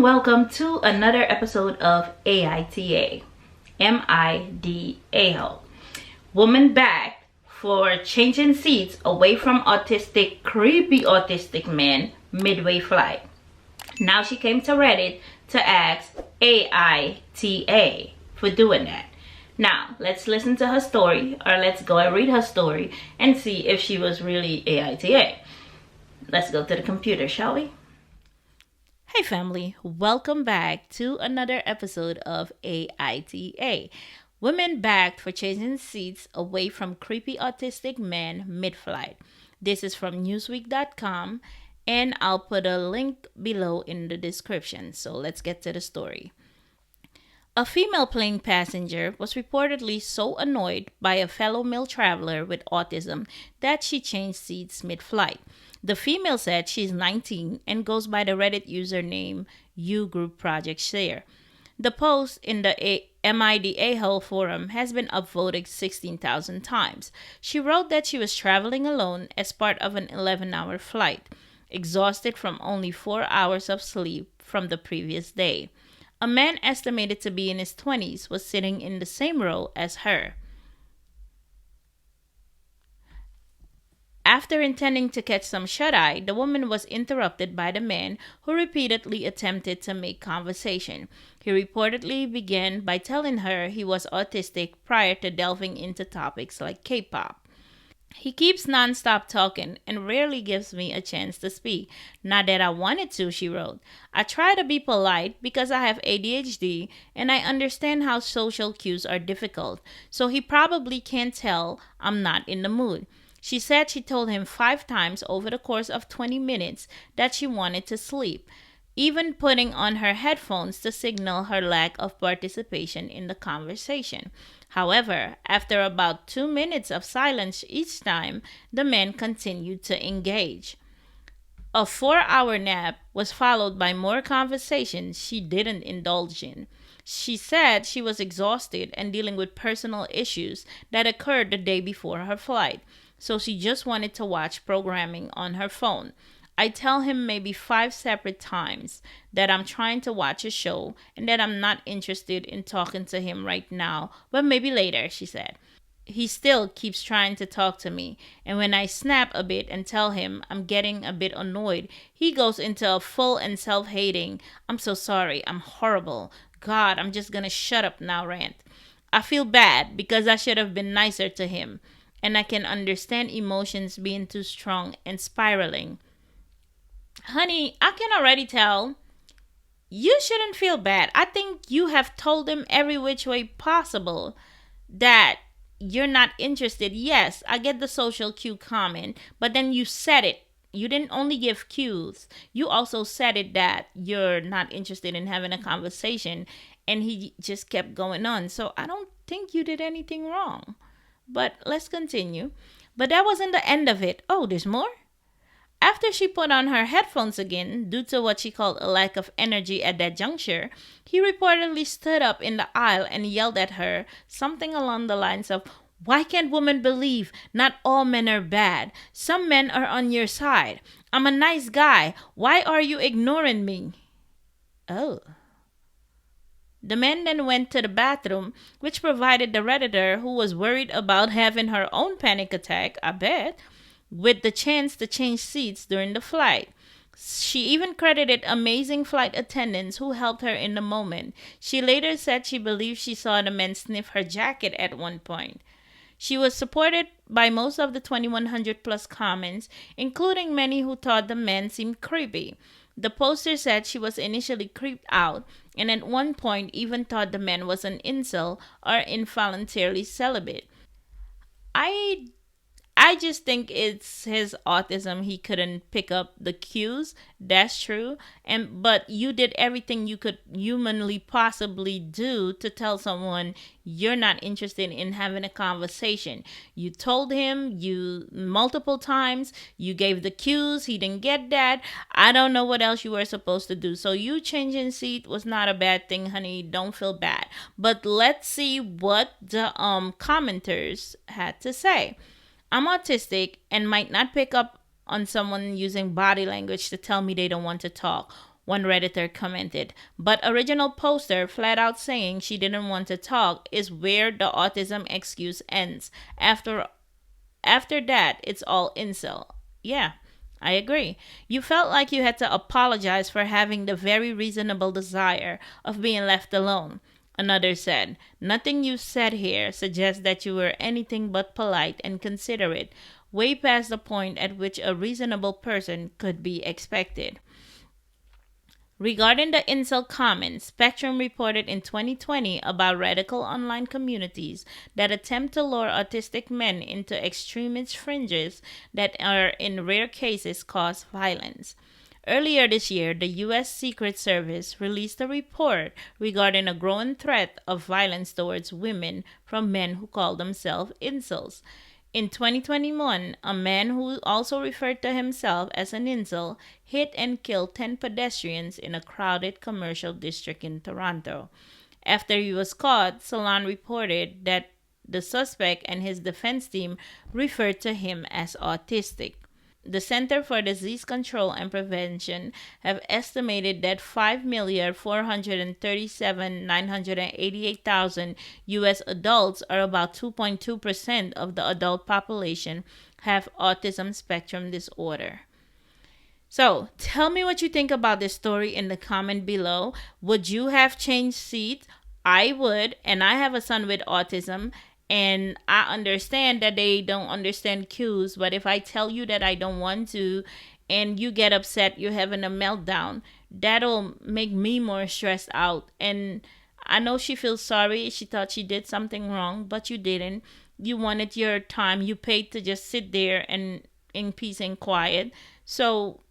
welcome to another episode of AITA, MIDAO. Woman back for changing seats away from creepy autistic men midway flight. Now she came to Reddit to ask AITA for doing that. Now, let's listen to her story, or let's go and read her story and see if she was really AITA. Let's go to the computer, shall we? Hey family, welcome back to another episode of AITA. Women backed for changing seats away from creepy autistic men mid-flight. This is from Newsweek.com, and I'll put a link below in the description. So let's get to the story. A female plane passenger was reportedly so annoyed by a fellow male traveler with autism that she changed seats mid-flight. The female said she's 19 and goes by the Reddit username uGroupProjectShare. The post in the MIDAO forum has been upvoted 16,000 times. She wrote that she was traveling alone as part of an 11-hour flight, exhausted from only 4 hours of sleep from the previous day. A man estimated to be in his 20s was sitting in the same row as her. After intending to catch some shut-eye, the woman was interrupted by the man, who repeatedly attempted to make conversation. He reportedly began by telling her he was autistic prior to delving into topics like K-pop. He keeps non-stop talking and rarely gives me a chance to speak. Not that I wanted to, she wrote. I try to be polite because I have ADHD and I understand how social cues are difficult, so he probably can't tell I'm not in the mood. She said she told him 5 times over the course of 20 minutes that she wanted to sleep, even putting on her headphones to signal her lack of participation in the conversation. However, after about 2 minutes of silence each time, the man continued to engage. A 4-hour nap was followed by more conversations she didn't indulge in. She said she was exhausted and dealing with personal issues that occurred the day before her flight, so she just wanted to watch programming on her phone. I tell him maybe 5 separate times that I'm trying to watch a show and that I'm not interested in talking to him right now, but maybe later, she said. He still keeps trying to talk to me, and when I snap a bit and tell him I'm getting a bit annoyed, he goes into a full and self-hating, I'm so sorry, I'm horrible, God, I'm just gonna shut up now rant. I feel bad because I should have been nicer to him, and I can understand emotions being too strong and spiraling. Honey, I can already tell. You shouldn't feel bad. I think you have told him every which way possible that you're not interested. Yes, I get the social cue comment, but then you said it. You didn't only give cues. You also said it that you're not interested in having a conversation, and he just kept going on. So I don't think you did anything wrong. But let's continue. But that wasn't the end of it. Oh, there's more? After she put on her headphones again, due to what she called a lack of energy at that juncture, he reportedly stood up in the aisle and yelled at her something along the lines of, "Why can't women believe not all men are bad? Some men are on your side. I'm a nice guy. Why are you ignoring me?" Oh. The man then went to the bathroom, which provided the Redditor, who was worried about having her own panic attack, I bet, with the chance to change seats during the flight. She even credited amazing flight attendants who helped her in the moment. She later said she believed she saw the man sniff her jacket at one point. She was supported by most of the 2,100 plus comments, including many who thought the man seemed creepy. The poster said she was initially creeped out and at one point even thought the man was an incel or involuntarily celibate. I just think it's his autism. He couldn't pick up the cues. That's true. But you did everything you could humanly possibly do to tell someone you're not interested in having a conversation. You told him multiple times. You gave the cues. He didn't get that. I don't know what else you were supposed to do. So you changing seat was not a bad thing, honey. Don't feel bad. But let's see what the commenters had to say. I'm autistic and might not pick up on someone using body language to tell me they don't want to talk. one Redditor commented. But original poster flat out saying she didn't want to talk is where the autism excuse ends. After that, it's all incel. Yeah, I agree. You felt like you had to apologize for having the very reasonable desire of being left alone. Another said, nothing you said here suggests that you were anything but polite and considerate, way past the point at which a reasonable person could be expected. Regarding the incel comments, Spectrum reported in 2020 about radical online communities that attempt to lure autistic men into extremist fringes that are in rare cases cause violence. Earlier this year, the U.S. Secret Service released a report regarding a growing threat of violence towards women from men who call themselves incels. In 2021, a man who also referred to himself as an incel hit and killed 10 pedestrians in a crowded commercial district in Toronto. After he was caught, Salon reported that the suspect and his defense team referred to him as autistic. The Center for Disease Control and Prevention have estimated that 5,437,988,000 U.S. adults, or about 2.2% of the adult population, have autism spectrum disorder. So, tell me what you think about this story in the comment below. Would you have changed seats? I would, and I have a son with autism, and I understand that they don't understand cues, but if I tell you that I don't want to and you get upset, you're having a meltdown, that'll make me more stressed out. And I know she feels sorry. She thought she did something wrong, but you didn't. You wanted your time. You paid to just sit there and in peace and quiet. So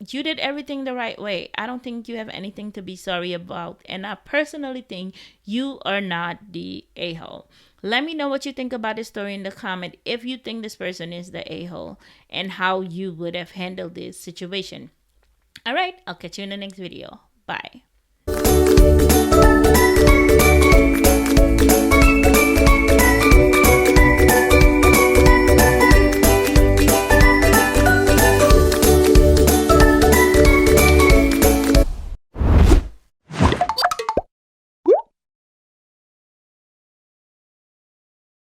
you did everything the right way. I don't think you have anything to be sorry about. And I personally think you are not the a-hole. Let me know what you think about this story in the comment, if you think this person is the a-hole and how you would have handled this situation. All right, I'll catch you in the next video. Bye.